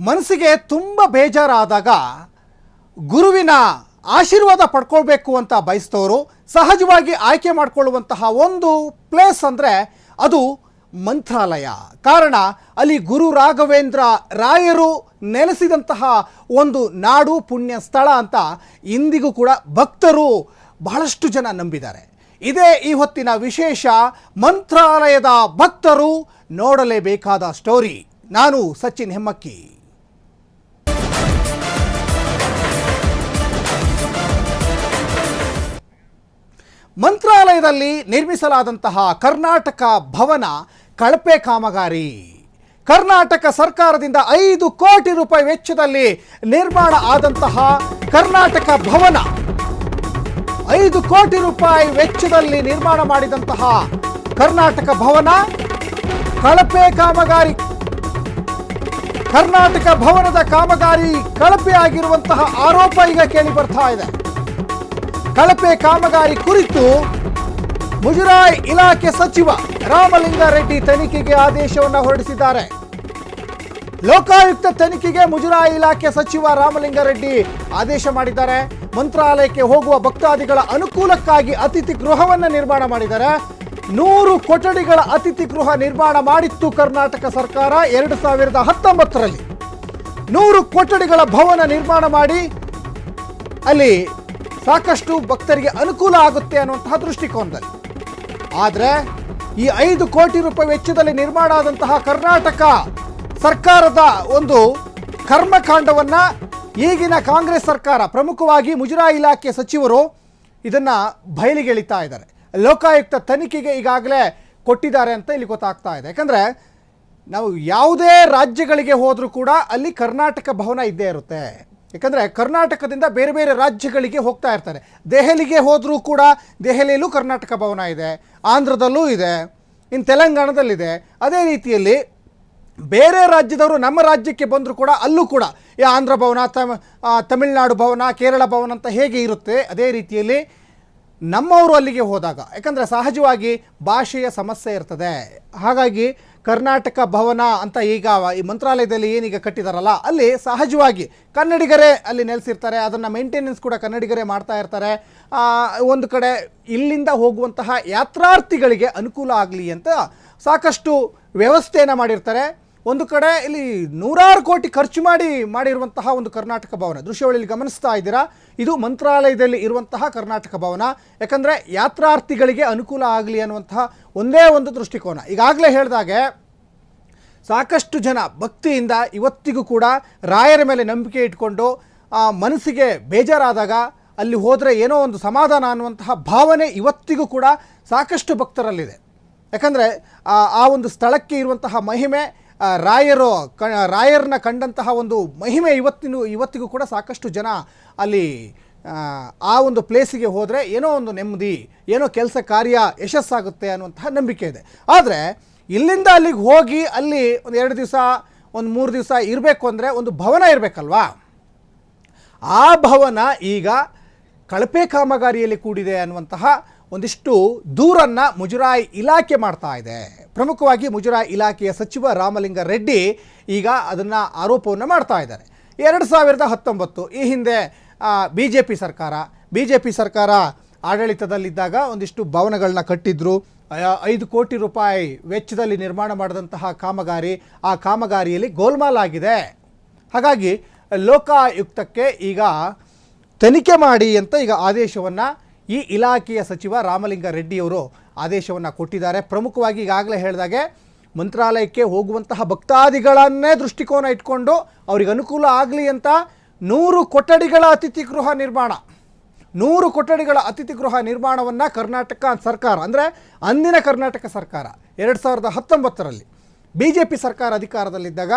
ಮನಸ್ಸಿಗೆ ತುಂಬ ಬೇಜಾರಾದಾಗ ಗುರುವಿನ ಆಶೀರ್ವಾದ ಪಡ್ಕೊಳ್ಬೇಕು ಅಂತ ಬಯಸ್ತವರು ಸಹಜವಾಗಿ ಆಯ್ಕೆ ಮಾಡಿಕೊಳ್ಳುವಂತಹ ಒಂದು ಪ್ಲೇಸ್ ಅಂದರೆ ಅದು ಮಂತ್ರಾಲಯ. ಕಾರಣ ಅಲ್ಲಿ ಗುರು ರಾಘವೇಂದ್ರ ರಾಯರು ನೆಲೆಸಿದಂತಹ ಒಂದು ನಾಡು, ಪುಣ್ಯ ಸ್ಥಳ ಅಂತ ಇಂದಿಗೂ ಕೂಡ ಭಕ್ತರು ಬಹಳಷ್ಟು ಜನ ನಂಬಿದ್ದಾರೆ. ಇದೇ ಈ ಹೊತ್ತಿನ ವಿಶೇಷ, ಮಂತ್ರಾಲಯದ ಭಕ್ತರು ನೋಡಲೇಬೇಕಾದ ಸ್ಟೋರಿ. ನಾನು ಸಚಿನ್ ಹೆಮ್ಮಕ್ಕಿ. ಮಂತ್ರಾಲಯದಲ್ಲಿ ನಿರ್ಮಿಸಲಾದಂತಹ ಕರ್ನಾಟಕ ಭವನ ಕಳಪೆ ಕಾಮಗಾರಿ. ಕರ್ನಾಟಕ ಸರ್ಕಾರದಿಂದ 5 ಕೋಟಿ ರೂಪಾಯಿ ವೆಚ್ಚದಲ್ಲಿ ನಿರ್ಮಾಣ ಆದಂತಹ ಕರ್ನಾಟಕ ಭವನ, 5 ಕೋಟಿ ರೂಪಾಯಿ ವೆಚ್ಚದಲ್ಲಿ ನಿರ್ಮಾಣ ಮಾಡಿದಂತಹ ಕರ್ನಾಟಕ ಭವನ ಕಳಪೆ ಕಾಮಗಾರಿ. ಕರ್ನಾಟಕ ಭವನದ ಕಾಮಗಾರಿ ಕಳಪೆ ಆಗಿರುವಂತಹ ಆರೋಪ ಈಗ ಕೇಳಿ ಬರ್ತಾ ಇದೆ. ಕಳಪೆ ಕಾಮಗಾರಿ ಕುರಿತು ಮುಜರಾಯಿ ಇಲಾಖೆ ಸಚಿವ ರಾಮಲಿಂಗಾರೆಡ್ಡಿ ತನಿಖೆಗೆ ಆದೇಶವನ್ನು ಹೊರಡಿಸಿದ್ದಾರೆ. ಲೋಕಾಯುಕ್ತ ತನಿಖೆಗೆ ಮುಜರಾಯಿ ಇಲಾಖೆ ಸಚಿವ ರಾಮಲಿಂಗಾರೆಡ್ಡಿ ಆದೇಶ ಮಾಡಿದ್ದಾರೆ. ಮಂತ್ರಾಲಯಕ್ಕೆ ಹೋಗುವ ಭಕ್ತಾದಿಗಳ ಅನುಕೂಲಕ್ಕಾಗಿ ಅತಿಥಿ ಗೃಹವನ್ನು ನಿರ್ಮಾಣ ಮಾಡಿದ್ದಾರೆ. 100 ಕೊಠಡಿಗಳ ಅತಿಥಿ ಗೃಹ ನಿರ್ಮಾಣ ಮಾಡಿತ್ತು ಕರ್ನಾಟಕ ಸರ್ಕಾರ 2019ರಲ್ಲಿ. 100 ಕೊಠಡಿಗಳ ಭವನ ನಿರ್ಮಾಣ ಮಾಡಿ ಅಲ್ಲಿ ಸಾಕಷ್ಟು ಭಕ್ತರಿಗೆ ಅನುಕೂಲ ಆಗುತ್ತೆ ಅನ್ನುವಂತಹ ದೃಷ್ಟಿಕೋನದಲ್ಲಿ. ಆದರೆ ಈ 5 ಕೋಟಿ ರೂಪಾಯಿ ವೆಚ್ಚದಲ್ಲಿ ನಿರ್ಮಾಣ ಆದಂತಹ ಕರ್ನಾಟಕ ಸರ್ಕಾರದ ಒಂದು ಕರ್ಮಕಾಂಡವನ್ನು ಈಗಿನ ಕಾಂಗ್ರೆಸ್ ಸರ್ಕಾರ, ಪ್ರಮುಖವಾಗಿ ಮುಜರಾಯಿ ಇಲಾಖೆ ಸಚಿವರು ಇದನ್ನು ಬಯಲಿಗೆಳಿತಾ ಇದ್ದಾರೆ. ಲೋಕಾಯುಕ್ತ ತನಿಖೆಗೆ ಈಗಾಗಲೇ ಕೊಟ್ಟಿದ್ದಾರೆ ಅಂತ ಇಲ್ಲಿ ಗೊತ್ತಾಗ್ತಾ ಇದೆ. ಯಾಕಂದರೆ ನಾವು ಯಾವುದೇ ರಾಜ್ಯಗಳಿಗೆ ಹೋದರೂ ಕೂಡ ಅಲ್ಲಿ ಕರ್ನಾಟಕ ಭವನ ಇದ್ದೇ ಇರುತ್ತೆ. ಯಾಕಂದರೆ ಕರ್ನಾಟಕದಿಂದ ಬೇರೆ ಬೇರೆ ರಾಜ್ಯಗಳಿಗೆ ಹೋಗ್ತಾ ಇರ್ತಾರೆ. ದೆಹಲಿಗೆ ಹೋದರೂ ಕೂಡ ದೆಹಲಿಯಲ್ಲೂ ಕರ್ನಾಟಕ ಭವನ ಇದೆ, ಆಂಧ್ರದಲ್ಲೂ ಇದೆ, ಇನ್ನು ತೆಲಂಗಾಣದಲ್ಲಿದೆ. ಅದೇ ರೀತಿಯಲ್ಲಿ ಬೇರೆ ರಾಜ್ಯದವರು ನಮ್ಮ ರಾಜ್ಯಕ್ಕೆ ಬಂದರೂ ಕೂಡ ಅಲ್ಲೂ ಕೂಡ ಈ ಆಂಧ್ರ ಭವನ, ತಮಿಳುನಾಡು ಭವನ, ಕೇರಳ ಭವನ ಅಂತ ಹೇಗೆ ಇರುತ್ತೆ, ಅದೇ ರೀತಿಯಲ್ಲಿ ನಮ್ಮವರು ಅಲ್ಲಿಗೆ ಹೋದಾಗ, ಯಾಕಂದರೆ ಸಹಜವಾಗಿ ಭಾಷೆಯ ಸಮಸ್ಯೆ ಇರ್ತದೆ. ಹಾಗಾಗಿ ಕರ್ನಾಟಕ ಭವನ ಅಂತ ಈಗ ಈ ಮಂತ್ರಾಲಯದಲ್ಲಿ ಏನೀಗ ಕಟ್ಟಿದಾರಲ್ಲ, ಅಲ್ಲಿ ಸಹಜವಾಗಿ ಕನ್ನಡಿಗರೇ ಅಲ್ಲಿ ನೆಲೆಸಿರ್ತಾರೆ. ಅದನ್ನು ಮೇಂಟೆನೆನ್ಸ್ ಕೂಡ ಕನ್ನಡಿಗರೇ ಮಾಡ್ತಾ ಇರ್ತಾರೆ. ಒಂದು ಕಡೆ ಇಲ್ಲಿಂದ ಹೋಗುವಂತಹ ಯಾತ್ರಾರ್ಥಿಗಳಿಗೆ ಅನುಕೂಲ ಆಗಲಿ ಅಂತ ಸಾಕಷ್ಟು ವ್ಯವಸ್ಥೆಯನ್ನು ಮಾಡಿರ್ತಾರೆ. ಒಂದು ಕಡೆ ಇಲ್ಲಿ 100 ಕೋಟಿ ಖರ್ಚು ಮಾಡಿರುವಂತಹ ಒಂದು ಕರ್ನಾಟಕ ಭವನ ದೃಶ್ಯಾವಳಿಯಲ್ಲಿ ಗಮನಿಸ್ತಾ ಇದ್ದೀರಾ. ಇದು ಮಂತ್ರಾಲಯದಲ್ಲಿ ಇರುವಂತಹ ಕರ್ನಾಟಕ ಭವನ. ಯಾಕಂದರೆ ಯಾತ್ರಾರ್ಥಿಗಳಿಗೆ ಅನುಕೂಲ ಆಗಲಿ ಅನ್ನುವಂತಹ ಒಂದೇ ಒಂದು ದೃಷ್ಟಿಕೋನ. ಈಗಾಗಲೇ ಹೇಳಿದಾಗೆ ಸಾಕಷ್ಟು ಜನ ಭಕ್ತಿಯಿಂದ ಇವತ್ತಿಗೂ ಕೂಡ ರಾಯರ ಮೇಲೆ ನಂಬಿಕೆ ಇಟ್ಕೊಂಡು ಮನಸ್ಸಿಗೆ ಬೇಜಾರಾದಾಗ ಅಲ್ಲಿ ಹೋದರೆ ಏನೋ ಒಂದು ಸಮಾಧಾನ ಅನ್ನುವಂತಹ ಭಾವನೆ ಇವತ್ತಿಗೂ ಕೂಡ ಸಾಕಷ್ಟು ಭಕ್ತರಲ್ಲಿದೆ. ಯಾಕಂದರೆ ಆ ಒಂದು ಸ್ಥಳಕ್ಕೆ ಇರುವಂತಹ ಮಹಿಮೆ, ರಾಯರನ್ನ ಕಂಡಂತಹ ಒಂದು ಮಹಿಮೆ ಇವತ್ತಿಗೂ ಕೂಡ ಸಾಕಷ್ಟು ಜನ ಅಲ್ಲಿ ಆ ಒಂದು ಪ್ಲೇಸಿಗೆ ಹೋದರೆ ಏನೋ ಒಂದು ನೆಮ್ಮದಿ, ಏನೋ ಕೆಲಸ ಕಾರ್ಯ ಯಶಸ್ಸಾಗುತ್ತೆ ಅನ್ನುವಂತಹ ನಂಬಿಕೆ ಇದೆ. ಆದರೆ ಇಲ್ಲಿಂದ ಅಲ್ಲಿಗೆ ಹೋಗಿ ಅಲ್ಲಿ ಒಂದು 2 ದಿವಸ, ಒಂದು 3 ದಿವಸ ಇರಬೇಕು ಅಂದರೆ ಒಂದು ಭವನ ಇರಬೇಕಲ್ವಾ. ಆ ಭವನ ಈಗ ಕಳಪೆ ಕಾಮಗಾರಿಯಲ್ಲಿ ಕೂಡಿದೆ ಅನ್ನುವಂತಹ ಒಂದಿಷ್ಟು ದೂರನ್ನು ಮುಜರಾಯಿ ಇಲಾಖೆ ಮಾಡ್ತಾ ಇದೆ. ಪ್ರಮುಖವಾಗಿ ಮುಜರಾಯಿ ಇಲಾಖೆಯ ಸಚಿವ ರಾಮಲಿಂಗಾರೆಡ್ಡಿ ಈಗ ಅದನ್ನು ಆರೋಪವನ್ನು ಮಾಡ್ತಾ ಇದ್ದಾರೆ. 2019 ಈ ಹಿಂದೆ ಬಿ ಜೆ ಪಿ ಸರ್ಕಾರ ಆಡಳಿತದಲ್ಲಿದ್ದಾಗ ಒಂದಿಷ್ಟು ಭವನಗಳನ್ನ ಕಟ್ಟಿದ್ರು. 5 ಕೋಟಿ ರೂಪಾಯಿ ವೆಚ್ಚದಲ್ಲಿ ನಿರ್ಮಾಣ ಮಾಡಿದಂತಹ ಕಾಮಗಾರಿ, ಆ ಕಾಮಗಾರಿಯಲ್ಲಿ ಗೋಲ್ಮಾಲ್ ಆಗಿದೆ. ಹಾಗಾಗಿ ಲೋಕಾಯುಕ್ತಕ್ಕೆ ಈಗ ತನಿಖೆ ಮಾಡಿ ಅಂತ ಈಗ ಆದೇಶವನ್ನು ಈ ಇಲಾಖೆಯ ಸಚಿವ ರಾಮಲಿಂಗಾರೆಡ್ಡಿಯವರು ಆದೇಶವನ್ನು ಕೊಟ್ಟಿದ್ದಾರೆ. ಪ್ರಮುಖವಾಗಿ ಈಗಾಗಲೇ ಹೇಳಿದಾಗೆ ಮಂತ್ರಾಲಯಕ್ಕೆ ಹೋಗುವಂತಹ ಭಕ್ತಾದಿಗಳನ್ನೇ ದೃಷ್ಟಿಕೋನ ಇಟ್ಕೊಂಡು ಅವ್ರಿಗೆ ಅನುಕೂಲ ಆಗಲಿ ಅಂತ 100 ಕೊಠಡಿಗಳ ಅತಿಥಿ ಗೃಹ ನಿರ್ಮಾಣ, 100 ಕೊಠಡಿಗಳ ಅತಿಥಿ ಗೃಹ ನಿರ್ಮಾಣವನ್ನು ಕರ್ನಾಟಕ ಸರ್ಕಾರ, ಅಂದರೆ ಅಂದಿನ ಕರ್ನಾಟಕ ಸರ್ಕಾರ 2019ರಲ್ಲಿ BJP ಸರ್ಕಾರ ಅಧಿಕಾರದಲ್ಲಿದ್ದಾಗ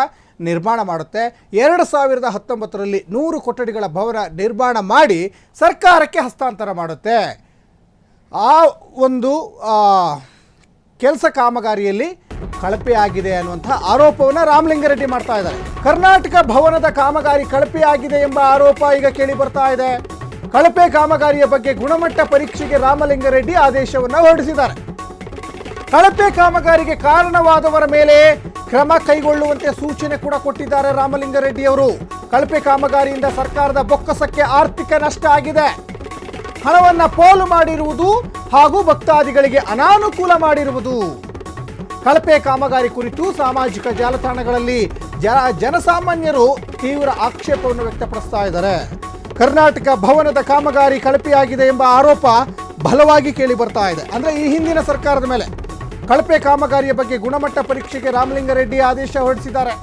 ನಿರ್ಮಾಣ ಮಾಡುತ್ತೆ. 2019ರಲ್ಲಿ 100 ಕೊಠಡಿಗಳ ಭವನ ನಿರ್ಮಾಣ ಮಾಡಿ ಸರ್ಕಾರಕ್ಕೆ ಹಸ್ತಾಂತರ ಮಾಡುತ್ತೆ. ಆ ಒಂದು ಕೆಲಸ ಕಾಮಗಾರಿಯಲ್ಲಿ ಕಳಪೆಯಾಗಿದೆ ಅನ್ನುವಂಥ ಆರೋಪವನ್ನು ರಾಮಲಿಂಗಾರೆಡ್ಡಿ ಮಾಡ್ತಾ ಇದ್ದಾರೆ. ಕರ್ನಾಟಕ ಭವನದ ಕಾಮಗಾರಿ ಕಳಪೆಯಾಗಿದೆ ಎಂಬ ಆರೋಪ ಈಗ ಕೇಳಿ ಬರ್ತಾ ಇದೆ. ಕಳಪೆ ಕಾಮಗಾರಿಯ ಬಗ್ಗೆ ಗುಣಮಟ್ಟ ಪರೀಕ್ಷೆಗೆ ರಾಮಲಿಂಗಾರೆಡ್ಡಿ ಆದೇಶವನ್ನು ಹೊರಡಿಸಿದ್ದಾರೆ. ಕಳಪೆ ಕಾಮಗಾರಿಗೆ ಕಾರಣವಾದವರ ಮೇಲೆ ಕ್ರಮ ಕೈಗೊಳ್ಳುವಂತೆ ಸೂಚನೆ ಕೂಡ ಕೊಟ್ಟಿದ್ದಾರೆ ರಾಮಲಿಂಗಾರೆಡ್ಡಿ ಅವರು. ಕಳಪೆ ಕಾಮಗಾರಿಯಿಂದ ಸರ್ಕಾರದ ಬೊಕ್ಕಸಕ್ಕೆ ಆರ್ಥಿಕ ನಷ್ಟ ಆಗಿದೆ, ಹಣವನ್ನ ಪೋಲು ಮಾಡಿರುವುದು ಹಾಗೂ ಭಕ್ತಾದಿಗಳಿಗೆ ಅನಾನುಕೂಲ ಮಾಡಿರುವುದು. ಕಳಪೆ ಕಾಮಗಾರಿ ಕುರಿತು ಸಾಮಾಜಿಕ ಜಾಲತಾಣಗಳಲ್ಲಿ ಜನಸಾಮಾನ್ಯರು ತೀವ್ರ ಆಕ್ಷೇಪವನ್ನು ವ್ಯಕ್ತಪಡಿಸ್ತಾ ಇದ್ದಾರೆ. ಕರ್ನಾಟಕ ಭವನದ ಕಾಮಗಾರಿ ಕಳಪೆಯಾಗಿದೆ ಎಂಬ ಆರೋಪ ಬಲವಾಗಿ ಕೇಳಿ ಬರ್ತಾ ಇದೆ. ಅಂದ್ರೆ ಈ ಹಿಂದಿನ ಸರ್ಕಾರದ ಮೇಲೆ ಕಳಪೆ ಕಾಮಗಾರಿಯ ಬಗ್ಗೆ ಗುಣಮಟ್ಟ ಪರೀಕ್ಷೆಗೆ ರಾಮಲಿಂಗಾರೆಡ್ಡಿ ಆದೇಶ ಹೊರಡಿಸಿದ್ದಾರೆ.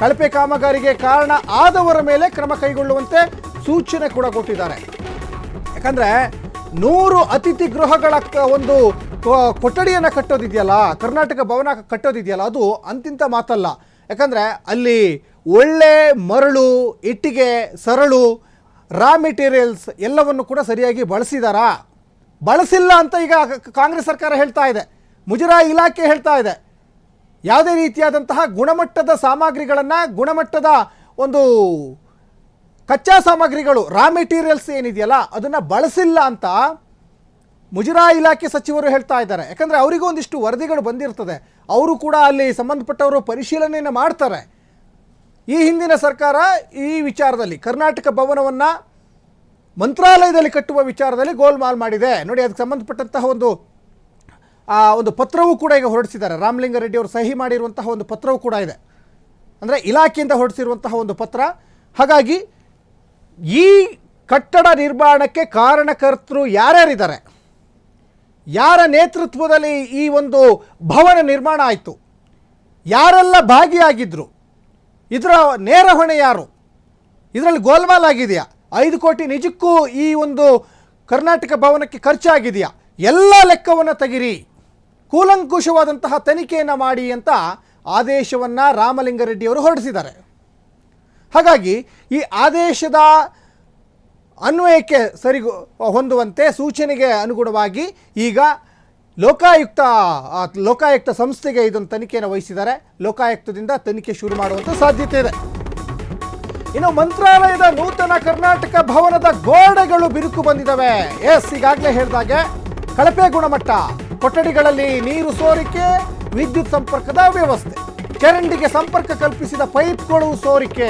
ಕಳಪೆ ಕಾಮಗಾರಿಗೆ ಕಾರಣ ಆದವರ ಮೇಲೆ ಕ್ರಮ ಕೈಗೊಳ್ಳುವಂತೆ ಸೂಚನೆ ಕೂಡ ಕೊಟ್ಟಿದ್ದಾರೆ. ಯಾಕಂದ್ರೆ 100 ಅತಿಥಿ ಗೃಹಗಳ ಒಂದು ಕೊಠಡಿಯನ್ನು ಕಟ್ಟೋದಿದೆಯಲ್ಲ, ಕರ್ನಾಟಕ ಭವನ ಕಟ್ಟೋದಿದೆಯಲ್ಲ, ಅದು ಅಂತಿಂತ ಮಾತಲ್ಲ. ಯಾಕಂದರೆ ಅಲ್ಲಿ ಒಳ್ಳೆ ಮರಳು, ಇಟ್ಟಿಗೆ, ಸರಳು, ರಾ ಮೆಟೀರಿಯಲ್ಸ್ ಎಲ್ಲವನ್ನು ಕೂಡ ಸರಿಯಾಗಿ ಬಳಸಿದಾರಾ? ಬಳಸಿಲ್ಲ ಅಂತ ಈಗ ಕಾಂಗ್ರೆಸ್ ಸರ್ಕಾರ ಹೇಳ್ತಾ ಇದೆ, ಮುಜರಾಯಿ ಇಲಾಖೆ ಹೇಳ್ತಾ ಇದೆ. ಯಾವುದೇ ರೀತಿಯಾದಂತಹ ಗುಣಮಟ್ಟದ ಸಾಮಗ್ರಿಗಳನ್ನು, ಗುಣಮಟ್ಟದ ಒಂದು ಕಚ್ಚಾ ಸಾಮಗ್ರಿಗಳು, ರಾ ಮೆಟೀರಿಯಲ್ಸ್ ಏನಿದೆಯಲ್ಲ ಅದನ್ನು ಬಳಸಿಲ್ಲ ಅಂತ ಮುಜರಾಯಿ ಇಲಾಖೆ ಸಚಿವರು ಹೇಳ್ತಾ ಇದ್ದಾರೆ. ಯಾಕಂದರೆ ಅವರಿಗೂ ಒಂದಿಷ್ಟು ವರದಿಗಳು ಬಂದಿರ್ತದೆ, ಅವರು ಕೂಡ ಅಲ್ಲಿ ಸಂಬಂಧಪಟ್ಟವರು ಪರಿಶೀಲನೆಯನ್ನು ಮಾಡ್ತಾರೆ. ಈ ಹಿಂದಿನ ಸರ್ಕಾರ ಈ ವಿಚಾರದಲ್ಲಿ ಕರ್ನಾಟಕ ಭವನವನ್ನು ಮಂತ್ರಾಲಯದಲ್ಲಿ ಕಟ್ಟುವ ವಿಚಾರದಲ್ಲಿ ಗೋಲ್ಮಾಲ್ ಮಾಡಿದೆ ನೋಡಿ. ಅದಕ್ಕೆ ಸಂಬಂಧಪಟ್ಟಂತಹ ಒಂದು ಪತ್ರವೂ ಕೂಡ ಈಗ ಹೊರಡಿಸಿದ್ದಾರೆ. ರಾಮಲಿಂಗಾರೆಡ್ಡಿ ಅವರು ಸಹಿ ಮಾಡಿರುವಂತಹ ಒಂದು ಪತ್ರವೂ ಕೂಡ ಇದೆ, ಅಂದರೆ ಇಲಾಖೆಯಿಂದ ಹೊರಡಿಸಿರುವಂತಹ ಒಂದು ಪತ್ರ. ಹಾಗಾಗಿ ಈ ಕಟ್ಟಡ ನಿರ್ಮಾಣಕ್ಕೆ ಕಾರಣಕರ್ತರು ಯಾರ್ಯಾರಿದ್ದಾರೆ, ಯಾರ ನೇತೃತ್ವದಲ್ಲಿ ಈ ಒಂದು ಭವನ ನಿರ್ಮಾಣ ಆಯಿತು, ಯಾರೆಲ್ಲ ಭಾಗಿಯಾಗಿದ್ದರು, ಇದರ ನೇರ ಹೊಣೆ ಯಾರು, ಇದರಲ್ಲಿ ಗೋಲ್ಮಾಲ್ ಆಗಿದೆಯಾ, 5 ಕೋಟಿ ನಿಜಕ್ಕೂ ಈ ಒಂದು ಕರ್ನಾಟಕ ಭವನಕ್ಕೆ ಖರ್ಚಾಗಿದೆಯಾ, ಎಲ್ಲ ಲೆಕ್ಕವನ್ನು ತೆಗಿರಿ, ಕೂಲಂಕುಷವಾದಂತಹ ತನಿಖೆಯನ್ನು ಮಾಡಿ ಅಂತ ಆದೇಶವನ್ನು ರಾಮಲಿಂಗಾರೆಡ್ಡಿ ಅವರು ಹೊರಡಿಸಿದ್ದಾರೆ. ಹಾಗಾಗಿ ಈ ಆದೇಶದ ಅನ್ವಯಕ್ಕೆ ಹೊಂದುವಂತೆ ಸೂಚನೆಗೆ ಅನುಗುಣವಾಗಿ ಈಗ ಲೋಕಾಯುಕ್ತ ಸಂಸ್ಥೆಗೆ ಇದೊಂದು ತನಿಖೆಯನ್ನು ವಹಿಸಿದ್ದಾರೆ. ಲೋಕಾಯುಕ್ತದಿಂದ ತನಿಖೆ ಶುರು ಮಾಡುವಂಥ ಸಾಧ್ಯತೆ ಇದೆ. ಇನ್ನು ಮಂತ್ರಾಲಯದ ನೂತನ ಕರ್ನಾಟಕ ಭವನದ ಗೋಡೆಗಳು ಬಿರುಕು ಬಂದಿದ್ದಾವೆ. ಈಗಾಗಲೇ ಹೇಳಿದಾಗೆ ಕಳಪೆ ಗುಣಮಟ್ಟ, ಕೊಠಡಿಗಳಲ್ಲಿ ನೀರು ಸೋರಿಕೆ, ವಿದ್ಯುತ್ ಸಂಪರ್ಕದ ವ್ಯವಸ್ಥೆ, ಚರಂಡಿಗೆ ಸಂಪರ್ಕ ಕಲ್ಪಿಸಿದ ಪೈಪ್ಗಳು ಸೋರಿಕೆ,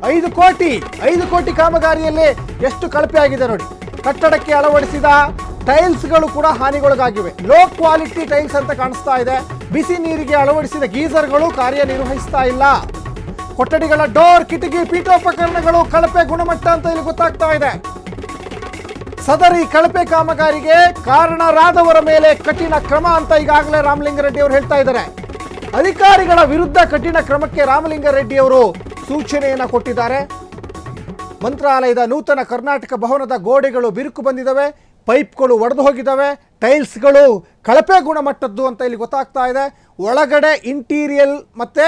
5 ಕೋಟಿ ಕಾಮಗಾರಿಯಲ್ಲಿ ಎಷ್ಟು ಕಳಪೆ ಆಗಿದೆ ನೋಡಿ. ಕಟ್ಟಡಕ್ಕೆ ಅಳವಡಿಸಿದ ಟೈಲ್ಸ್ಗಳು ಕೂಡ ಹಾನಿಗೊಳಗಾಗಿವೆ. ಲೋ ಕ್ವಾಲಿಟಿ ಟೈಲ್ಸ್ ಅಂತ ಕಾಣಿಸ್ತಾ ಇದೆ. ಬಿಸಿ ನೀರಿಗೆ ಅಳವಡಿಸಿದ ಗೀಸರ್ಗಳು ಕಾರ್ಯನಿರ್ವಹಿಸ್ತಾ ಇಲ್ಲ. ಕೊಠಡಿಗಳ ಡೋರ್, ಕಿಟಕಿ, ಪೀಠೋಪಕರಣಗಳು ಕಳಪೆ ಗುಣಮಟ್ಟ ಅಂತ ಇಲ್ಲಿ ಗೊತ್ತಾಗ್ತಾ ಇದೆ. ಸದರಿ ಕಳಪೆ ಕಾಮಗಾರಿಗೆ ಕಾರಣರಾದವರ ಮೇಲೆ ಕಠಿಣ ಕ್ರಮ ಅಂತ ಈಗಾಗಲೇ ರಾಮಲಿಂಗಾರೆಡ್ಡಿ ಅವರು ಹೇಳ್ತಾ ಇದ್ದಾರೆ. ಅಧಿಕಾರಿಗಳ ವಿರುದ್ಧ ಕಠಿಣ ಕ್ರಮಕ್ಕೆ ರಾಮಲಿಂಗಾರೆಡ್ಡಿ ಅವರು ಸೂಚನೆಯನ್ನು ಕೊಟ್ಟಿದ್ದಾರೆ. ಮಂತ್ರಾಲಯದ ನೂತನ ಕರ್ನಾಟಕ ಭವನದ ಗೋಡೆಗಳು ಬಿರುಕು ಬಂದಿದ್ದಾವೆ, ಪೈಪ್ಗಳು ಒಡೆದು ಹೋಗಿದ್ದಾವೆ, ಟೈಲ್ಸ್ಗಳು ಕಳಪೆ ಗುಣಮಟ್ಟದ್ದು ಅಂತ ಇಲ್ಲಿ ಗೊತ್ತಾಗ್ತಾ ಇದೆ. ಒಳಗಡೆ ಇಂಟೀರಿಯಲ್ ಮತ್ತು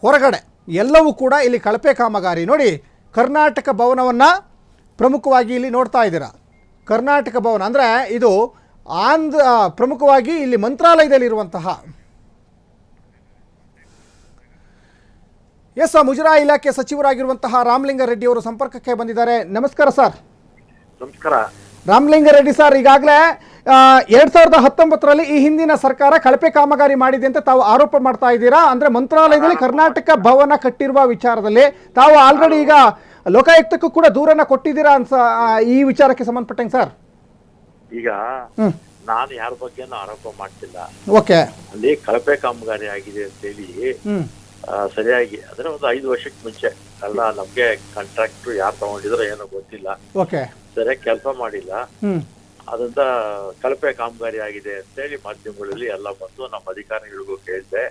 ಹೊರಗಡೆ ಎಲ್ಲವೂ ಕೂಡ ಇಲ್ಲಿ ಕಳಪೆ ಕಾಮಗಾರಿ ನೋಡಿ. ಕರ್ನಾಟಕ ಭವನವನ್ನು ಪ್ರಮುಖವಾಗಿ ಇಲ್ಲಿ ನೋಡ್ತಾ ಇದ್ದೀರಾ. ಕರ್ನಾಟಕ ಭವನ ಅಂದರೆ ಇದು ಪ್ರಮುಖವಾಗಿ ಇಲ್ಲಿ ಮಂತ್ರಾಲಯದಲ್ಲಿರುವಂತಹ ಮುಜರಾಯಿ ಇಲಾಖೆ ಸಚಿವರಾಗಿರುವಂತಹ ರಾಮಲಿಂಗಾರೆಡ್ಡಿ ಅವರು ಸಂಪರ್ಕಕ್ಕೆ ಬಂದಿದ್ದಾರೆ. ನಮಸ್ಕಾರ ಸರ್. ನಮಸ್ಕಾರ. ರಾಮಲಿಂಗಾರೆಡ್ಡಿ ಸರ್, ಈಗಾಗಲೇ 2019ರಲ್ಲಿ ಈ ಹಿಂದಿನ ಸರ್ಕಾರ ಕಳಪೆ ಕಾಮಗಾರಿ ಮಾಡಿದೆ ಅಂತ ತಾವು ಆರೋಪ ಮಾಡ್ತಾ ಇದ್ದೀರಾ. ಅಂದ್ರೆ ಮಂತ್ರಾಲಯದಲ್ಲಿ ಕರ್ನಾಟಕ ಭವನ ಕಟ್ಟಿರುವ ವಿಚಾರದಲ್ಲಿ ತಾವು ಆಲ್ರೆಡಿ ಈಗ ಲೋಕಾಯುಕ್ತಕ್ಕೂ ಕೂಡ ದೂರನ್ನ ಕೊಟ್ಟಿದ್ದೀರಾ ಅನ್ಸ ಈ ವಿಚಾರಕ್ಕೆ ಸಂಬಂಧಪಟ್ಟಂಗೆ ಸರ್? ಈಗ ನಾನು ಯಾರ ಬಗ್ಗೆನೂ ಆರೋಪ ಮಾಡ್ತಿಲ್ಲ. ಓಕೆ. ಅಲ್ಲಿ ಕಳಪೆ ಕಾಮಗಾರಿ ಆಗಿದೆ ಅಂತ ಹೇಳಿ ಸರಿಯಾಗಿ ಅಂದ್ರೆ ಒಂದು 5 ವರ್ಷಕ್ಕೆ ಮುಂಚೆ ಅಲ್ಲ, ನಮ್ಗೆ ಕಾಂಟ್ರಾಕ್ಟ್ ಯಾರು ತಗೊಂಡಿದ್ರೋ ಏನೋ ಗೊತ್ತಿಲ್ಲ, ಸರಿಯಾಗಿ ಕೆಲಸ ಮಾಡಿಲ್ಲ, ಅದರಿಂದ ಕಳಪೆ ಕಾಮಗಾರಿ ಆಗಿದೆ ಅಂತ ಹೇಳಿ ಮಾಧ್ಯಮಗಳಲ್ಲಿ ಎಲ್ಲ ಬಂದು ನಮ್ಮ ಅಧಿಕಾರಿಗಳಿಗೂ ಕೇಳಿದೆ.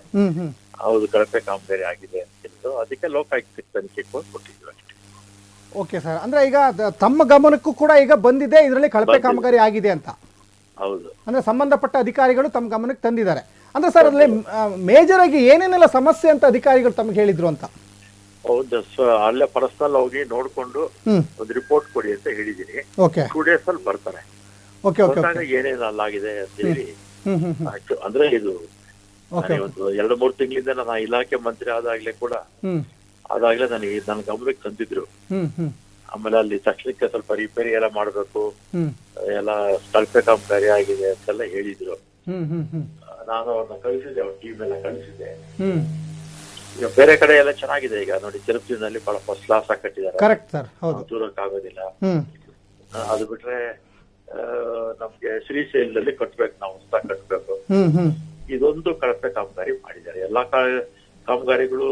ಹೌದು ಕಳಪೆ ಕಾಮಗಾರಿ ಆಗಿದೆ ಅಂತ ಹೇಳಿದ್ರು. ಅದಕ್ಕೆ ಲೋಕಾಯುಕ್ತ ತನಿಖೆ ಕೊಟ್ಟಿದ್ರು ಅಷ್ಟೇ. ಓಕೆ ಸರ್, ಅಂದ್ರೆ ಈಗ ತಮ್ಮ ಗಮನಕ್ಕೂ ಕೂಡ ಈಗ ಬಂದಿದೆ ಇದರಲ್ಲಿ ಕಳಪೆ ಕಾಮಗಾರಿ ಆಗಿದೆ ಅಂತ? ಹೌದು. ಅಂದ್ರೆ ಸಂಬಂಧಪಟ್ಟ ಅಧಿಕಾರಿಗಳು ತಮ್ಮ ಗಮನಕ್ಕೆ ತಂದಿದ್ದಾರೆ. ಅಂದ್ರೆ ಸರ್ ಅದ್ರಲ್ಲಿ ಮೇಜರ್ ಆಗಿ ಏನೇನೆಲ್ಲ ಸಮಸ್ಯೆ ಅಂತ ಅಧಿಕಾರಿಗಳು ತಮಗೆ ಹೇಳಿದ್ರು ಅಂತ? ಹೌದು, ಅಲ್ಲೇ ಪರ್ಸನಲ್ ಹೋಗಿ ನೋಡ್ಕೊಂಡು ಒಂದು ರಿಪೋರ್ಟ್ ಕೊಡಿ ಅಂತ ಹೇಳಿದೀನಿ. 2 days ಅಲ್ಲಿ ಬರ್ತಾರೆ. ಏನೇನು ಅಲ್ಲಾಗಿದೆ ಅಂತ ಹೇಳಿ ಅಂದ್ರೆ ಇದು ಒಂದು 2-3 ತಿಂಗಳಿಂದ ನಾನು ಇಲಾಖೆ ಮಂತ್ರಿ ಆದಾಗ್ಲೇ ಕೂಡ ಅದಾಗ್ಲೇ ನನಗೆ ನನ್ನ ಗಮನಕ್ಕೆ ತಂದಿದ್ರು. ಆಮೇಲೆ ಅಲ್ಲಿ ತಕ್ಷಣಕ್ಕೆ ಸ್ವಲ್ಪ ರಿಪೇರಿ ಎಲ್ಲ ಮಾಡ್ಬೇಕು, ಎಲ್ಲ ಕಳಪೆ ಕಾಮಗಾರಿ ಆಗಿದೆ ಅಂತೆಲ್ಲ ಹೇಳಿದ್ರು. ನಾನು ಅವ್ರನ್ನ ಕಳಿಸಿದ್ದೆ, ಅವ್ರ ಟೀಮ್ ಎಲ್ಲ ಕಳಿಸಿದ್ದೆ. ಈಗ ಬೇರೆ ಕಡೆ ಎಲ್ಲ ಚೆನ್ನಾಗಿದೆ. ಈಗ ನೋಡಿ ತಿರುಪತಿನಲ್ಲಿ ಬಹಳ ಫಸ್ಟ್ ಕ್ಲಾಸ್ ಆಗಿ ಕಟ್ಟಿದ್ದಾರೆ. ಕರೆಕ್ಟ್ ಸರ್, ಹೌದು. ದೂರಕ್ಕಾಗೋದಿಲ್ಲ. ಅದು ಬಿಟ್ರೆ ನಮ್ಗೆ ಶ್ರೀಶೈಲದಲ್ಲಿ ಕಟ್ಬೇಕು, ನಾವು ಹೊಸ ಕಟ್ಬೇಕು. ಇದೊಂದು ಕಳಪೆ ಕಾಮಗಾರಿ ಮಾಡಿದ್ದಾರೆ. ಎಲ್ಲಾ ಕಾಮಗಾರಿಗಳು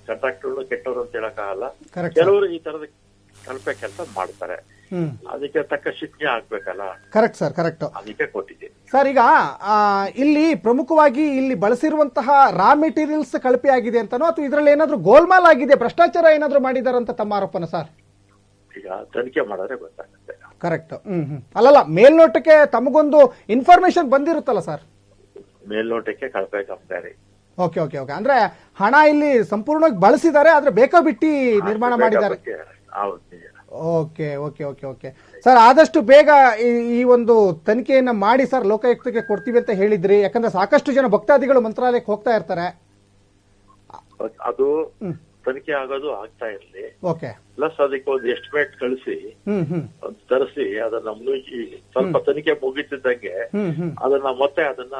ಕಾಂಟ್ರಾಕ್ಟರ್ಗಳು ಕೆಟ್ಟವರು ಅಂತ ಹೇಳಕ್ಕಾಗಲ್ಲ. ಕೆಲವರು ಈ ತರದ ಕಳಪೆ ಕೆಲಸ ಮಾಡ್ತಾರೆ. ಅದಕ್ಕೆ ತಕ್ಕ ಶಿಕ್ಷೆ ಆಗ್ಬೇಕಲ್ಲ. Correct sir, correct. ಅದಕ್ಕೆ ಕೊಟ್ಟಿದ್ದೀನಿ ಸರ್. ಈಗ ಇಲ್ಲಿ ಪ್ರಮುಖವಾಗಿ ಇಲ್ಲಿ ಬಳಸಿರುವಂತಹ ರಾ ಮೆಟೀರಿಯಲ್ಸ್ ಕಳಪೆ ಆಗಿದೆ ಅಂತಾನೋ ಅಥವಾ ಇದರಲ್ಲಿ ಏನಾದ್ರು ಗೋಲ್ಮಾಲ್ ಆಗಿದೆ, ಭ್ರಷ್ಟಾಚಾರ ಏನಾದ್ರು ಮಾಡಿದಾರ ಅಂತ ತಮ್ಮ ಆರೋಪನ ಸರ್? ಈಗ ತನಿಖೆ ಮಾಡಿದ್ರೆ ಗೊತ್ತಾಗುತ್ತೆ. ಕರೆಕ್ಟ್. ಅಲ್ಲಲ್ಲ, ಮೇಲ್ನೋಟಕ್ಕೆ ತಮಗೊಂದು ಇನ್ಫಾರ್ಮೇಶನ್ ಬಂದಿರುತ್ತಲ್ಲ ಸರ್? ಮೇಲ್ನೋಟಕ್ಕೆ ಕಳಪೆ ಕಾಮಗಾರಿ. Okay okay okay. ಅಂದ್ರೆ ಹಣ ಇಲ್ಲಿ ಸಂಪೂರ್ಣವಾಗಿ ಬಳಸಿದ್ದಾರೆ, ಆದ್ರೆ ಬೇಕಾ ಬಿಟ್ಟಿ ನಿರ್ಮಾಣ ಮಾಡಿದ್ದಾರೆ. Okay okay okay okay sir. ಆದಷ್ಟು ಬೇಗ ಈ ಒಂದು ತನಿಖೆಯನ್ನ ಮಾಡಿ ಸರ್ ಲೋಕಾಯುಕ್ತಕ್ಕೆ ಕೊಡ್ತೀವಿ ಅಂತ ಹೇಳಿದ್ರಿ. ಯಾಕಂದ್ರೆ ಸಾಕಷ್ಟು ಜನ ಭಕ್ತಾದಿಗಳು ಮಂತ್ರಾಲಯಕ್ಕೆ ಹೋಗ್ತಾ ಇರ್ತಾರೆ. ಅದು ತನಿಖೆ ಆಗೋದು ಆಗ್ತಾ ಇರ್ಲಿ. ಓಕೆ. ಪ್ಲಸ್ ಅದಕ್ಕೆ ಒಂದು ಎಸ್ಟಿಮೇಟ್ ಕಳಿಸಿ ತರಿಸಿ ಅದನ್ನ ಮುಗಿಸಿ ಸ್ವಲ್ಪ ತನಿಖೆ ಮುಗಿತಿದ್ದಂಗೆ ಅದನ್ನ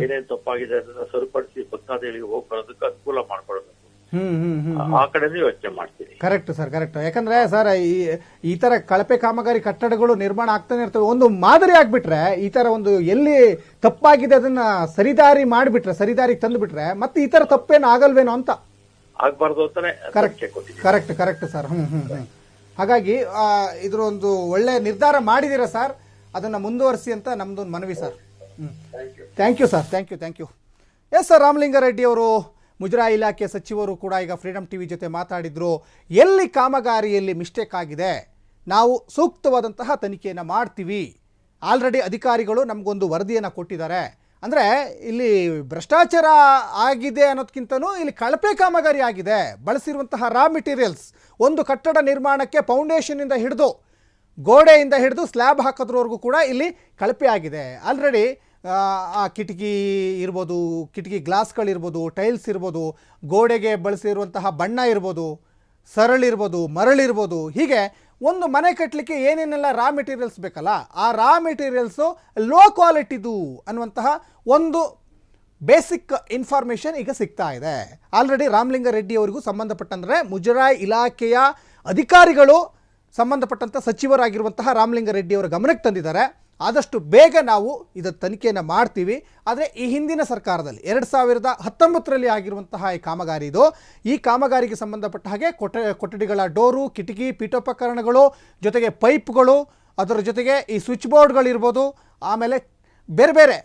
ಏನೇನ್ ತಪ್ಪಾಗಿದೆ ಅದನ್ನ ಸರಿಪಡಿಸಿ ಭಕ್ತಾದಿಗಳಿಗೆ ಹೋಗಿ ಬರೋದಕ್ಕೆ ಅನುಕೂಲ ಮಾಡ್ಕೊಳ್ಬೇಕು. ಆ ಕಡೆನೇ ಯೋಚನೆ ಮಾಡ್ತೀನಿ. Correct sir, correct. ಯಾಕಂದ್ರೆ ಸರ್ ಈ ತರ ಕಳಪೆ ಕಾಮಗಾರಿ ಕಟ್ಟಡಗಳು ನಿರ್ಮಾಣ ಆಗ್ತಾನೆ ಇರ್ತವೆ. ಒಂದು ಮಾದರಿ ಆಗ್ಬಿಟ್ರೆ, ಈ ತರ ಒಂದು ಎಲ್ಲಿ ತಪ್ಪಾಗಿದೆ ಅದನ್ನ ಸರಿದಾರಿ ಮಾಡಿಬಿಟ್ರೆ, ಸರಿದಾರಿಗೆ ತಂದು ಮತ್ತೆ ಈ ತರ ತಪ್ಪೇನು ಆಗಲ್ವೇನೋ ಅಂತ. ಆಗ್ಬಾರ್ದು ಅಂತಾನೆ. Correct correct correct sir. ಹಾಗಾಗಿ ಇದ್ರ ಒಂದು ಒಳ್ಳೆ ನಿರ್ಧಾರ ಮಾಡಿದೀರಾ ಸರ್, ಅದನ್ನ ಮುಂದುವರಿಸಿ ಅಂತ ನಮ್ದೊಂದು ಮನವಿ sir. Thank you sir, thank you, thank you. Yes sir, Ramalinga Reddy ಅವರು ಮುಜರಾಯಿ ಇಲಾಖೆ ಸಚಿವರು ಕೂಡ ಈಗ ಫ್ರೀಡಮ್ ಟಿವಿ ಜೊತೆ ಮಾತಾಡಿದ್ರು. ಎಲ್ಲಿ ಕಾಮಗಾರಿಯಲ್ಲಿ ಮಿಸ್ಟೇಕ್ ಆಗಿದೆ ನಾವು ಸೂಕ್ತವಾದಂತಹ ತನಿಖೆಯನ್ನು ಮಾಡ್ತೀವಿ. ಆಲ್ರೆಡಿ ಅಧಿಕಾರಿಗಳು ನಮಗೊಂದು ವರದಿಯನ್ನು ಕೊಟ್ಟಿದ್ದಾರೆ. ಅಂದರೆ ಇಲ್ಲಿ ಭ್ರಷ್ಟಾಚಾರ ಆಗಿದೆ ಅನ್ನೋದಕ್ಕಿಂತನೂ ಇಲ್ಲಿ ಕಳಪೆ ಕಾಮಗಾರಿ ಆಗಿದೆ. ಬಳಸಿರುವಂತಹ ರಾ ಮೆಟೀರಿಯಲ್ಸ್, ಒಂದು ಕಟ್ಟಡ ನಿರ್ಮಾಣಕ್ಕೆ ಫೌಂಡೇಶನ್ನಿಂದ ಹಿಡಿದು ಗೋಡೆಯಿಂದ ಹಿಡಿದು ಸ್ಲ್ಯಾಬ್ ಹಾಕೋದ್ರವರೆಗೂ ಕೂಡ ಇಲ್ಲಿ ಕಳಪೆ ಆಗಿದೆ. ಆಲ್ರೆಡಿ ಆ ಕಿಟಕಿ ಇರ್ಬೋದು, ಕಿಟಕಿ ಗ್ಲಾಸ್ಗಳಿರ್ಬೋದು, ಟೈಲ್ಸ್ ಇರ್ಬೋದು, ಗೋಡೆಗೆ ಬಳಸಿರುವಂತಹ ಬಣ್ಣ ಇರ್ಬೋದು, ಸರಳಿರ್ಬೋದು, ಮರಳಿರ್ಬೋದು, ಹೀಗೆ ಒಂದು ಮನೆ ಕಟ್ಟಲಿಕ್ಕೆ ಏನೇನೆಲ್ಲ ರಾ ಮೆಟೀರಿಯಲ್ಸ್ ಬೇಕಲ್ಲ, ಆ ರಾ ಮೆಟೀರಿಯಲ್ಸು ಲೋ ಕ್ವಾಲಿಟಿದು ಅನ್ನುವಂತಹ ಒಂದು ಬೇಸಿಕ್ ಇನ್ಫಾರ್ಮೇಷನ್ ಈಗ ಸಿಗ್ತಾ ಇದೆ. ಆಲ್ರೆಡಿ ರಾಮಲಿಂಗಾರೆಡ್ಡಿ ಅವರಿಗೂ ಸಂಬಂಧಪಟ್ಟಂದರೆ ಮುಜರಾಯಿ ಇಲಾಖೆಯ ಅಧಿಕಾರಿಗಳು ಸಂಬಂಧಪಟ್ಟಂಥ ಸಚಿವರಾಗಿರುವಂತಹ ರಾಮಲಿಂಗಾರೆಡ್ಡಿ ಅವರ ಗಮನಕ್ಕೆ ತಂದಿದ್ದಾರೆ. ಆದಷ್ಟು ಬೇಗ ನಾವು ಇದರ ತನಿಖೆಯನ್ನು ಮಾಡ್ತೀವಿ. ಆದರೆ ಈ ಹಿಂದಿನ ಸರ್ಕಾರದಲ್ಲಿ 2019ರಲ್ಲಿ ಆಗಿರುವಂತಹ ಈ ಕಾಮಗಾರಿ ಇದು. ಈ ಕಾಮಗಾರಿಗೆ ಸಂಬಂಧಪಟ್ಟ ಹಾಗೆ ಕೊಠಡಿಗಳ ಡೋರು, ಕಿಟಕಿ, ಪೀಠೋಪಕರಣಗಳು, ಜೊತೆಗೆ ಪೈಪ್ಗಳು, ಅದರ ಜೊತೆಗೆ ಈ ಸ್ವಿಚ್ ಬೋರ್ಡ್ಗಳಿರ್ಬೋದು, ಆಮೇಲೆ ಬೇರೆ ಬೇರೆ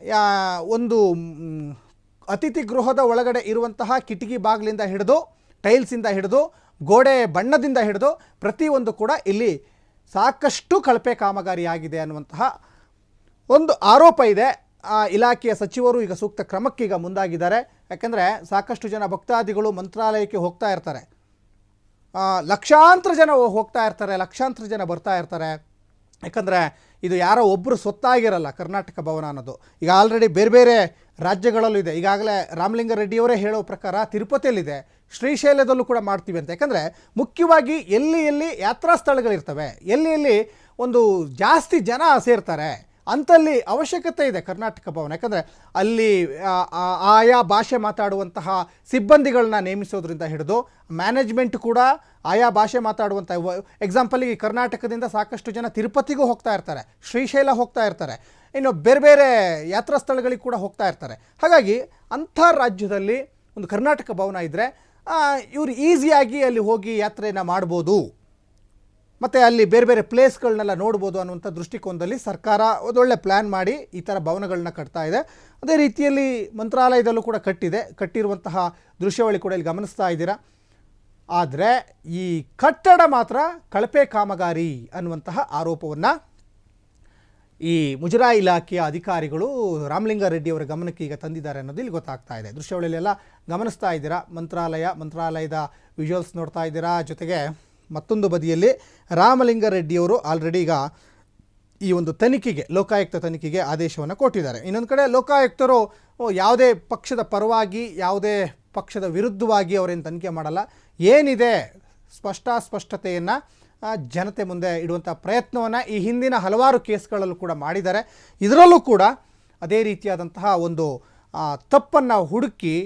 ಒಂದು ಅತಿಥಿ ಗೃಹದ ಒಳಗಡೆ ಇರುವಂತಹ ಕಿಟಕಿ ಬಾಗಿಲಿಂದ ಹಿಡಿದು, ಟೈಲ್ಸಿಂದ ಹಿಡಿದು, ಗೋಡೆ ಬಣ್ಣದಿಂದ ಹಿಡಿದು ಪ್ರತಿಯೊಂದು ಕೂಡ ಇಲ್ಲಿ ಸಾಕಷ್ಟು ಕಳಪೆ ಕಾಮಗಾರಿ ಆಗಿದೆ ಅನ್ನುವಂತಹ ಒಂದು ಆರೋಪ ಇದೆ. ಇಲಾಖೆಯ ಸಚಿವರು ಈಗ ಸೂಕ್ತ ಕ್ರಮಕ್ಕೆ ಈಗ ಮುಂದಾಗಿದ್ದಾರೆ. ಯಾಕಂದರೆ ಸಾಕಷ್ಟು ಜನ ಭಕ್ತಾದಿಗಳು ಮಂತ್ರಾಲಯಕ್ಕೆ ಹೋಗ್ತಾ ಇರ್ತಾರೆ, ಲಕ್ಷಾಂತರ ಜನ ಹೋಗ್ತಾ ಇರ್ತಾರೆ, ಲಕ್ಷಾಂತರ ಜನ ಬರ್ತಾ ಇರ್ತಾರೆ. ಯಾಕಂದರೆ ಇದು ಯಾರೋ ಒಬ್ಬರು ಸ್ವತ್ತಾಗಿರಲ್ಲ ಕರ್ನಾಟಕ ಭವನ ಅನ್ನೋದು. ಈಗ ಆಲ್ರೆಡಿ ಬೇರೆ ಬೇರೆ ರಾಜ್ಯಗಳಲ್ಲೂ ಇದೆ. ಈಗಾಗಲೇ ರಾಮಲಿಂಗಾರೆಡ್ಡಿಯವರೇ ಹೇಳೋ ಪ್ರಕಾರ ತಿರುಪತಿಯಲ್ಲಿದೆ, ಶ್ರೀಶೈಲದಲ್ಲೂ ಕೂಡ ಮಾಡ್ತೀವಿ ಅಂತ. ಯಾಕಂದರೆ ಮುಖ್ಯವಾಗಿ ಎಲ್ಲಿ ಯಾತ್ರಾ ಸ್ಥಳಗಳಿರ್ತವೆ, ಎಲ್ಲಿ ಒಂದು ಜಾಸ್ತಿ ಜನ ಸೇರ್ತಾರೆ ಅಂತಲ್ಲಿ ಅವಶ್ಯಕತೆ ಇದೆ ಕರ್ನಾಟಕ ಭವನ. ಯಾಕಂದರೆ ಅಲ್ಲಿ ಆಯಾ ಭಾಷೆ ಮಾತಾಡುವಂತಹ ಸಿಬ್ಬಂದಿಗಳನ್ನ ನೇಮಿಸೋದ್ರಿಂದ ಹಿಡಿದು ಮ್ಯಾನೇಜ್ಮೆಂಟ್ ಕೂಡ ಆಯಾ ಭಾಷೆ ಮಾತಾಡುವಂಥ, ಎಕ್ಸಾಂಪಲಿಗೆ ಕರ್ನಾಟಕದಿಂದ ಸಾಕಷ್ಟು ಜನ ತಿರುಪತಿಗೂ ಹೋಗ್ತಾ ಇರ್ತಾರೆ, ಶ್ರೀಶೈಲ ಹೋಗ್ತಾ ಇರ್ತಾರೆ, ಇನ್ನು ಬೇರೆ ಬೇರೆ ಯಾತ್ರಾ ಸ್ಥಳಗಳಿಗೆ ಕೂಡ ಹೋಗ್ತಾ ಇರ್ತಾರೆ. ಹಾಗಾಗಿ ಅಂಥ ರಾಜ್ಯದಲ್ಲಿ ಒಂದು ಕರ್ನಾಟಕ ಭವನ ಇದ್ದರೆ ಇವರು ಈಸಿಯಾಗಿ ಅಲ್ಲಿ ಹೋಗಿ ಯಾತ್ರೆಯನ್ನು ಮಾಡ್ಬೋದು, ಮತ್ತು ಅಲ್ಲಿ ಬೇರೆ ಬೇರೆ ಪ್ಲೇಸ್ಗಳನ್ನೆಲ್ಲ ನೋಡ್ಬೋದು ಅನ್ನುವಂಥ ದೃಷ್ಟಿಕೋನದಲ್ಲಿ ಸರ್ಕಾರ ಒಂದೊಳ್ಳೆ ಪ್ಲ್ಯಾನ್ ಮಾಡಿ ಈ ಥರ ಭವನಗಳನ್ನ ಕಟ್ತಾ ಇದೆ. ಅದೇ ರೀತಿಯಲ್ಲಿ ಮಂತ್ರಾಲಯದಲ್ಲೂ ಕೂಡ ಕಟ್ಟಿರುವಂತಹ ದೃಶ್ಯಾವಳಿ ಕೂಡ ಇಲ್ಲಿ ಗಮನಿಸ್ತಾ ಇದ್ದೀರಾ. ಆದರೆ ಈ ಕಟ್ಟಡ ಮಾತ್ರ ಕಳಪೆ ಕಾಮಗಾರಿ ಅನ್ನುವಂತಹ ಆರೋಪವನ್ನು ಈ ಮುಜರಾಯಿ ಇಲಾಖೆಯ ಅಧಿಕಾರಿಗಳು ರಾಮಲಿಂಗಾರೆಡ್ಡಿ ಅವರ ಗಮನಕ್ಕೆ ಈಗ ತಂದಿದ್ದಾರೆ ಅನ್ನೋದು ಇಲ್ಲಿ ಗೊತ್ತಾಗ್ತಾ ಇದೆ. ದೃಶ್ಯಾವಳಿಯಲ್ಲೆಲ್ಲ ಗಮನಿಸ್ತಾ ಇದ್ದೀರಾ, ಮಂತ್ರಾಲಯದ ವಿಜುವಲ್ಸ್ ನೋಡ್ತಾ ಇದ್ದೀರಾ. ಜೊತೆಗೆ ಮತ್ತೊಂದು ಬದಿಯಲ್ಲಿ ರಾಮಲಿಂಗಾರೆಡ್ಡಿಯವರು ಆಲ್ರೆಡಿ ಈಗ ಈ ಒಂದು ತನಿಖೆಗೆ, ಲೋಕಾಯುಕ್ತ ತನಿಖೆಗೆ ಆದೇಶವನ್ನು ಕೊಟ್ಟಿದ್ದಾರೆ. ಇನ್ನೊಂದು ಕಡೆ ಲೋಕಾಯುಕ್ತರು ಯಾವುದೇ ಪಕ್ಷದ ಪರವಾಗಿ, ಯಾವುದೇ ಪಕ್ಷದ ವಿರುದ್ಧವಾಗಿ ಅವರೇನು ತನಿಖೆ ಮಾಡಲ್ಲ. ಏನಿದೆ ಸ್ಪಷ್ಟತೆಯನ್ನು ಜನತೆ ಮುಂದೆ ಇಡುವಂಥ ಪ್ರಯತ್ನವನ್ನು ಈ ಹಿಂದಿನ ಹಲವಾರು ಕೇಸ್ಗಳಲ್ಲೂ ಕೂಡ ಮಾಡಿದ್ದಾರೆ. ಇದರಲ್ಲೂ ಕೂಡ ಅದೇ ರೀತಿಯಾದಂತಹ ಒಂದು ತಪ್ಪನ್ನು ಹುಡುಕಿ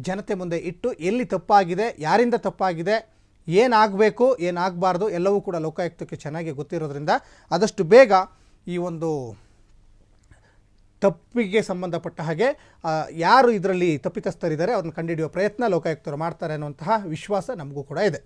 ಜನತೆ ಮುಂದೆ ಇಟ್ಟು ಎಲ್ಲಿ ತಪ್ಪಾಗಿದೆ, ಯಾರಿಂದ ತಪ್ಪಾಗಿದೆ, ಏನಾಗಬೇಕು ಏನಾಗಬಾರ್ದು ಎಲ್ಲವೂ ಕೂಡ ಲೋಕಾಯುಕ್ತಕ್ಕೆ ಚೆನ್ನಾಗಿ ಗೊತ್ತಿರೋದ್ರಿಂದ ಆದಷ್ಟು ಬೇಗ ಈ ಒಂದು ತಪ್ಪಿಗೆ ಸಂಬಂಧಪಟ್ಟ ಹಾಗೆ ಯಾರು ಇದರಲ್ಲಿ ತಪ್ಪಿತಸ್ಥರಿದ್ದಾರೆ ಅವ್ರನ್ನ ಕಂಡುಹಿಡಿಯುವ ಪ್ರಯತ್ನ ಲೋಕಾಯುಕ್ತರು ಮಾಡ್ತಾರೆ ಅನ್ನುವಂತಹ ವಿಶ್ವಾಸ ನಮಗೂ ಕೂಡ ಇದೆ.